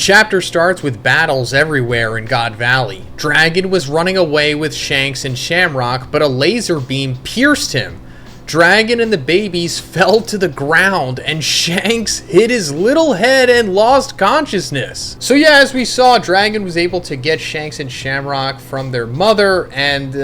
chapter starts with battles everywhere in God Valley. Dragon was running away with Shanks and Shamrock, but a laser beam pierced him. Dragon and the babies fell to the ground, and Shanks hit his little head and lost consciousness. So yeah, as we saw, Dragon was able to get Shanks and Shamrock from their mother, and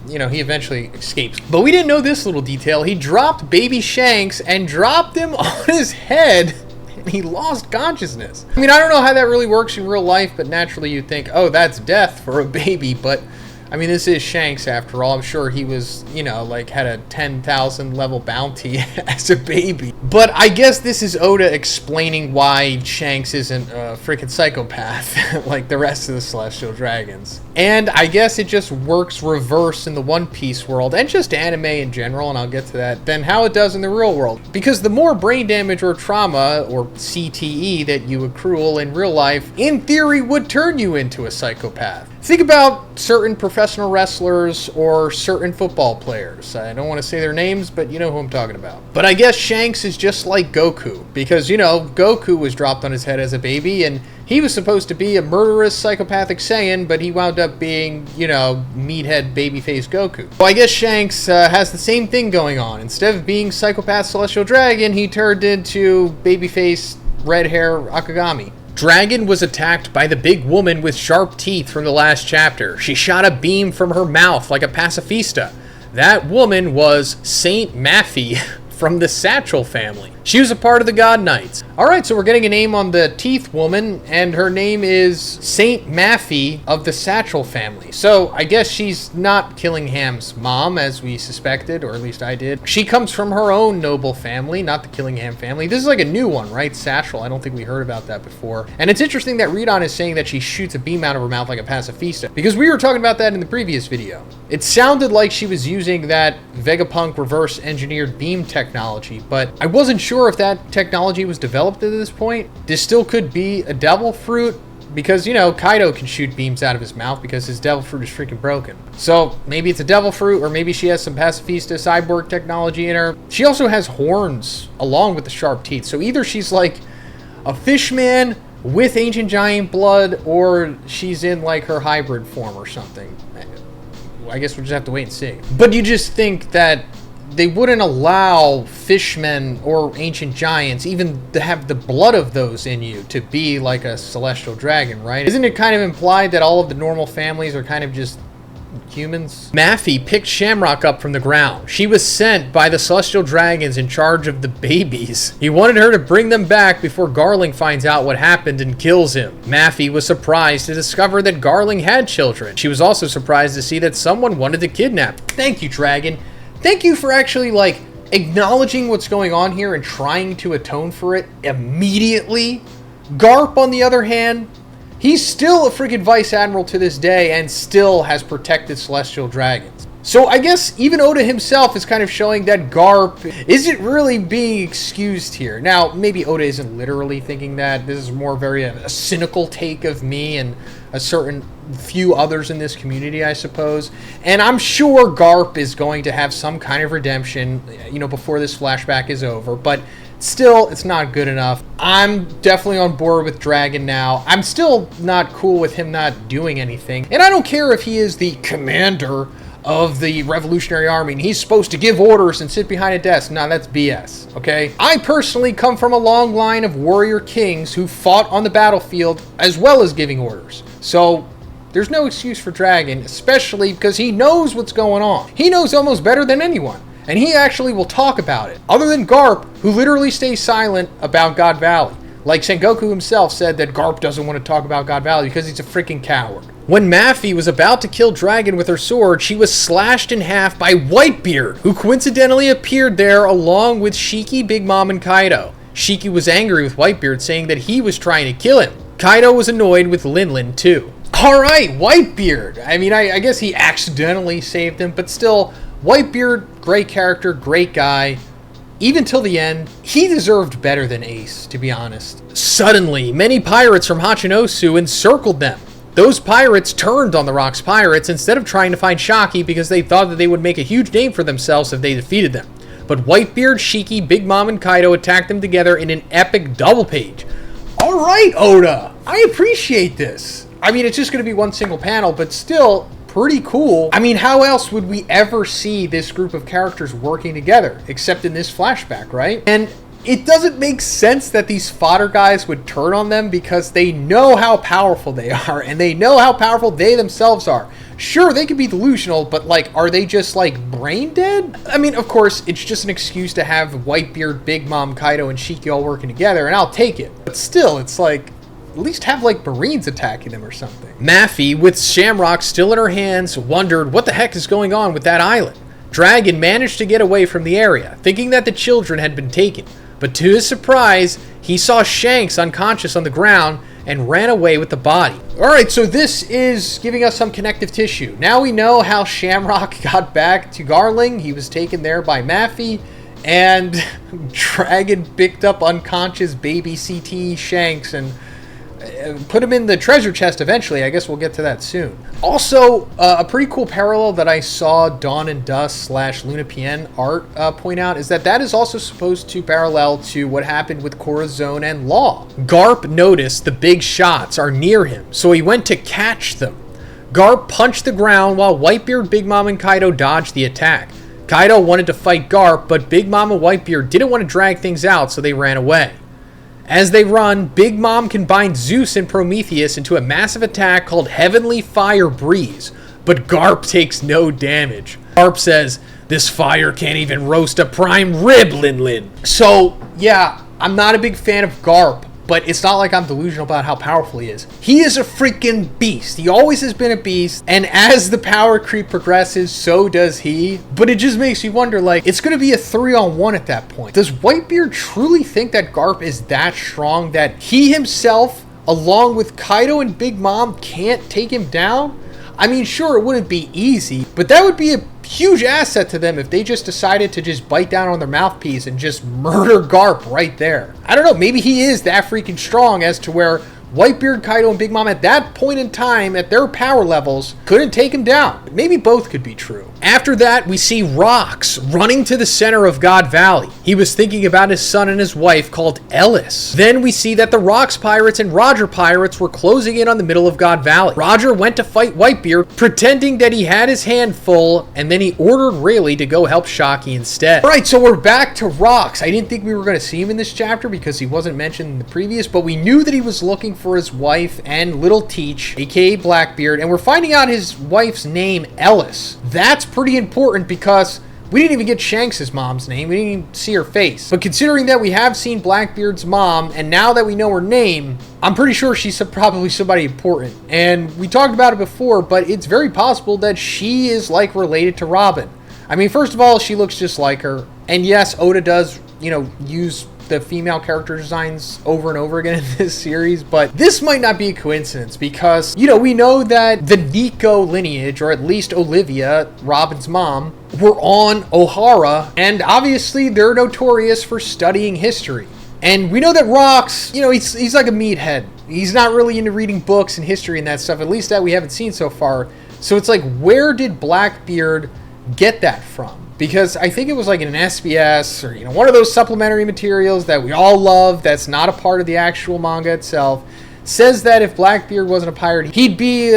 he eventually escapes. But we didn't know this little detail. He dropped baby Shanks and dropped him on his head, and he lost consciousness. I mean, I don't know how that really works in real life, but naturally you'd think, oh, that's death for a baby, but I mean, this is Shanks after all. I'm sure he was, had a 10,000 level bounty as a baby. But I guess this is Oda explaining why Shanks isn't a freaking psychopath like the rest of the Celestial Dragons. And I guess it just works reverse in the One Piece world, and just anime in general, and I'll get to that, than how it does in the real world. Because the more brain damage or trauma, or CTE, that you accrue in real life, in theory would turn you into a psychopath. Think about certain professional wrestlers or certain football players. I don't want to say their names, but you know who I'm talking about. But I guess Shanks is just like Goku, because, Goku was dropped on his head as a baby, and he was supposed to be a murderous psychopathic Saiyan, but he wound up being, meathead babyface Goku. So I guess Shanks has the same thing going on. Instead of being psychopath Celestial Dragon, he turned into babyface red hair Akagami. Dragon was attacked by the big woman with sharp teeth from the last chapter. She shot a beam from her mouth like a pacifista. That woman was Saint Mafy from the Satchel family. She was a part of the God Knights. Alright, so we're getting a name on the teeth woman, and her name is Saint Mafy of the Satchel family. So I guess she's not Killingham's mom, as we suspected, or at least I did. She comes from her own noble family, not the Killingham family. This is like a new one, right? Satchel. I don't think we heard about that before. And it's interesting that Redon is saying that she shoots a beam out of her mouth like a pacifista, because we were talking about that in the previous video. It sounded like she was using that Vegapunk reverse engineered beam technology, but I wasn't sure if that technology was developed at this point. This still could be a devil fruit, because, Kaido can shoot beams out of his mouth because his devil fruit is freaking broken. So maybe it's a devil fruit, or maybe she has some pacifista cyborg technology in her. She also has horns along with the sharp teeth. So either she's like a fishman with ancient giant blood, or she's in like her hybrid form or something. I guess we'll just have to wait and see. But you just think that they wouldn't allow fishmen or ancient giants even to have the blood of those in you to be like a celestial dragon, right? Isn't it kind of implied that all of the normal families are kind of just humans? Mafy picked Shamrock up from the ground. She was sent by the celestial dragons in charge of the babies. He wanted her to bring them back before Garling finds out what happened and kills him. Mafy was surprised to discover that Garling had children. She was also surprised to see that someone wanted to kidnap. Thank you, Dragon. Thank you for actually, acknowledging what's going on here and trying to atone for it immediately. Garp, on the other hand, he's still a freaking Vice Admiral to this day and still has protected Celestial Dragons. So I guess even Oda himself is kind of showing that Garp isn't really being excused here. Now, maybe Oda isn't literally thinking that. This is more very a cynical take of me and a certain few others in this community, I suppose. And I'm sure Garp is going to have some kind of redemption, before this flashback is over. But still, it's not good enough. I'm definitely on board with Dragon now. I'm still not cool with him not doing anything. And I don't care if he is the commander of the Revolutionary Army and he's supposed to give orders and sit behind a desk. Nah, that's BS, okay? I personally come from a long line of warrior kings who fought on the battlefield as well as giving orders. So there's no excuse for Dragon, especially because he knows what's going on. He knows almost better than anyone, and he actually will talk about it. Other than Garp, who literally stays silent about God Valley. Like Sengoku himself said that Garp doesn't want to talk about God Valley because he's a freaking coward. When Mafy was about to kill Dragon with her sword, she was slashed in half by Whitebeard, who coincidentally appeared there along with Shakky, Big Mom, and Kaido. Shakky was angry with Whitebeard, saying that he was trying to kill him. Kaido was annoyed with Linlin, too. Alright, Whitebeard. I mean, I guess he accidentally saved him, but still, Whitebeard, great character, great guy. Even till the end, he deserved better than Ace, to be honest. Suddenly, many pirates from Hachinosu encircled them. Those pirates turned on the Rocks pirates instead of trying to find Shakky because they thought that they would make a huge name for themselves if they defeated them. But Whitebeard, Shakky, Big Mom, and Kaido attacked them together in an epic double page. All right, Oda. I appreciate this. I mean, it's just going to be one single panel, but still pretty cool. I mean, how else would we ever see this group of characters working together, except in this flashback, right? And it doesn't make sense that these fodder guys would turn on them because they know how powerful they are, and they know how powerful they themselves are. Sure, they could be delusional, but, like, are they just, like, brain dead? I mean, of course, it's just an excuse to have Whitebeard, Big Mom, Kaido, and Shakky all working together, and I'll take it. But still, it's like, at least have, like, Marines attacking them or something. Mafy, with Shamrock still in her hands, wondered what the heck is going on with that island. Dragon managed to get away from the area, thinking that the children had been taken. But to his surprise, he saw Shanks unconscious on the ground and ran away with the body. Alright, so this is giving us some connective tissue. Now we know how Shamrock got back to Garling. He was taken there by Mafy, and Dragon picked up unconscious baby CT Shanks and put him in the treasure chest eventually. I guess we'll get to that soon. Also, a pretty cool parallel that I saw Dawn and Dust / Luna PN art point out is that is also supposed to parallel to what happened with Corazon and Law. Garp noticed the big shots are near him, so he went to catch them. Garp punched the ground while Whitebeard, Big Mom, and Kaido dodged the attack. Kaido wanted to fight Garp, but Big Mom and Whitebeard didn't want to drag things out, so they ran away. As they run, Big Mom combined Zeus and Prometheus into a massive attack called Heavenly Fire Breeze, but Garp takes no damage. Garp says, "This fire can't even roast a prime rib, Lin Lin." So, yeah, I'm not a big fan of Garp, but it's not like I'm delusional about how powerful he is. He is a freaking beast. He always has been a beast, and as the power creep progresses, so does he. But it just makes me wonder, like, it's going to be a 3-on-1 at that point. Does Whitebeard truly think that Garp is that strong that he himself, along with Kaido and Big Mom, can't take him down? I mean, sure, it wouldn't be easy, but that would be a huge asset to them if they just decided to just bite down on their mouthpiece and just murder Garp right there. I don't know, maybe he is that freaking strong as to where Whitebeard, Kaido, and Big Mom at that point in time, at their power levels, couldn't take him down. Maybe both could be true. After that, we see Rocks running to the center of God Valley. He was thinking about his son and his wife called Ellis. Then we see that the Rocks pirates and Roger pirates were closing in on the middle of God Valley. Roger went to fight Whitebeard, pretending that he had his hand full, and then he ordered Rayleigh to go help Shakky instead. Alright, so we're back to Rocks. I didn't think we were going to see him in this chapter because he wasn't mentioned in the previous, but we knew that he was looking for his wife and little Teach, aka Blackbeard, and we're finding out his wife's name, Ellis. That's pretty important because we didn't even get Shanks' mom's name. We didn't even see her face. But considering that we have seen Blackbeard's mom, and now that we know her name, I'm pretty sure she's probably somebody important. And we talked about it before, but it's very possible that she is, like, related to Robin. I mean, first of all, she looks just like her. And yes, Oda does, use the female character designs over and over again in this series, but this might not be a coincidence because, we know that the Nico lineage, or at least Olivia, Robin's mom, were on Ohara, and obviously they're notorious for studying history. And we know that Rocks, he's like a meathead. He's not really into reading books and history and that stuff, at least that we haven't seen so far. So it's like, where did Blackbeard get that from? Because I think it was like in an SBS or, one of those supplementary materials that we all love that's not a part of the actual manga itself, says that if Blackbeard wasn't a pirate, he'd be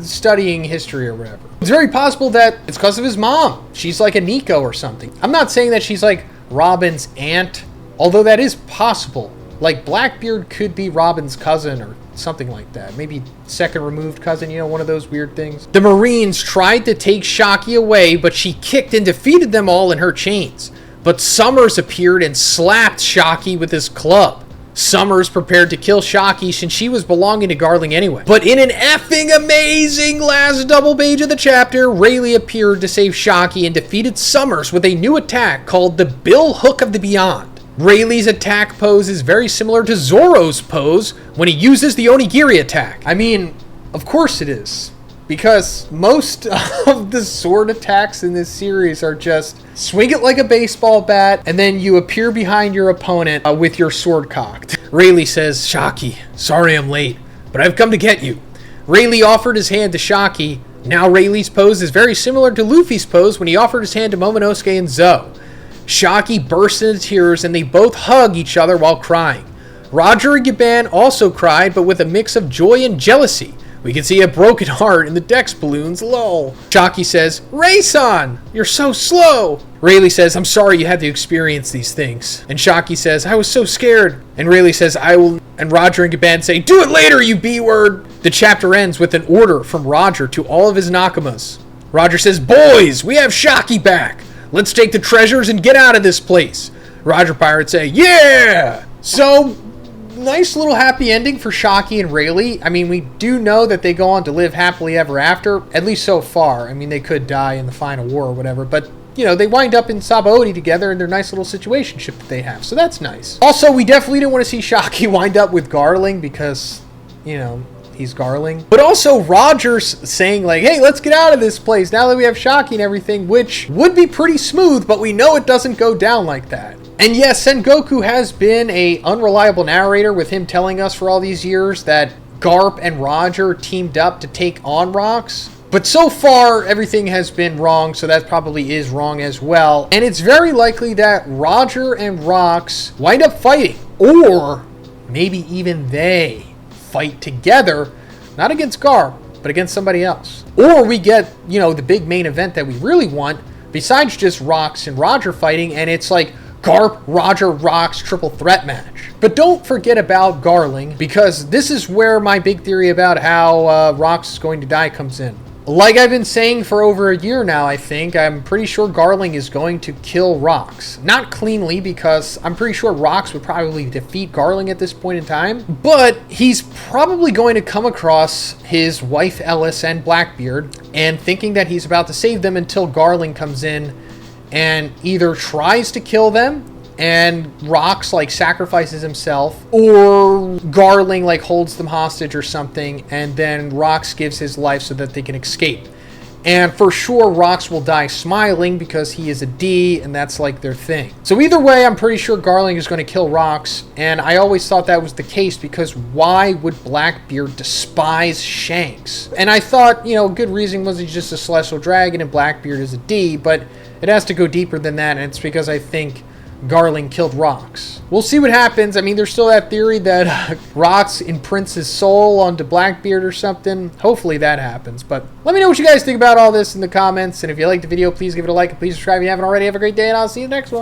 studying history or whatever. It's very possible that it's because of his mom. She's like a Nico or something. I'm not saying that she's like Robin's aunt, although that is possible. Like, Blackbeard could be Robin's cousin or something like that. Maybe second removed cousin, one of those weird things. The Marines tried to take Shakky away, but she kicked and defeated them all in her chains. But Summers appeared and slapped Shakky with his club. Summers prepared to kill Shakky since she was belonging to Garling anyway. But in an effing amazing last double page of the chapter, Rayleigh appeared to save Shakky and defeated Summers with a new attack called the Bill Hook of the Beyond. Rayleigh's attack pose is very similar to Zoro's pose when he uses the Onigiri attack. I mean, of course it is. Because most of the sword attacks in this series are just swing it like a baseball bat and then you appear behind your opponent with your sword cocked. Rayleigh says, "Shakky, sorry I'm late, but I've come to get you." Rayleigh offered his hand to Shakky. Now Rayleigh's pose is very similar to Luffy's pose when he offered his hand to Momonosuke and Zoe. Shakky bursts into tears and they both hug each other while crying. Roger and Gaban also cried, but with a mix of joy and jealousy. We can see a broken heart in the Dex balloons, lol. Shakky says, Ray-san, you're so slow. Rayleigh says, I'm sorry you had to experience these things. And Shakky says, I was so scared. And Rayleigh says, I will. And Roger and Gaban say, do it later, you B-word. The chapter ends with an order from Roger to all of his Nakamas. Roger says, boys, we have Shakky back. Let's take the treasures and get out of this place. Roger Pirates say, yeah! So, nice little happy ending for Shakky and Rayleigh. I mean, we do know that they go on to live happily ever after, at least so far. I mean, they could die in the final war or whatever, but, you know, they wind up in Sabaody together in their nice little situationship that they have, so that's nice. Also, we definitely didn't want to see Shakky wind up with Garling because, you know, he's Garling. But also, Roger's saying, like, hey, let's get out of this place now that we have Shakky and everything, which would be pretty smooth, but we know it doesn't go down like that. And yes, Sengoku has been a unreliable narrator, with him telling us for all these years that Garp and Roger teamed up to take on Rox. But so far, everything has been wrong, so that probably is wrong as well. And it's very likely that Roger and Rox wind up fighting. Or maybe even they fight together, not against Garp, but against somebody else. Or we get, you know, the big main event that we really want, besides just Rox and Roger fighting, and it's like Garp, Roger, Rox triple threat match. But don't forget about Garling, because this is where my big theory about how Rox is going to die comes in. Like I've been saying for over a year now, I think, I'm pretty sure Garling is going to kill Rox. Not cleanly, because I'm pretty sure Rox would probably defeat Garling at this point in time, but he's probably going to come across his wife Ellis and Blackbeard, and thinking that he's about to save them until Garling comes in and either tries to kill them and Rox like sacrifices himself, or Garling like holds them hostage or something, and then Rox gives his life so that they can escape. And for sure Rox will die smiling because he is a D and that's like their thing. So either way, I'm pretty sure Garling is going to kill Rox, and I always thought that was the case because why would Blackbeard despise Shanks? And I thought, you know, a good reason was he's just a celestial dragon and Blackbeard is a D, but it has to go deeper than that, and it's because I think Garling killed Rox. We'll see what happens. I mean, there's still that theory that Rox imprints his soul onto Blackbeard or something. Hopefully that happens. But let me know what you guys think about all this in the comments. And if you liked the video, please give it a like and please subscribe if you haven't already. Have a great day, and I'll see you next one.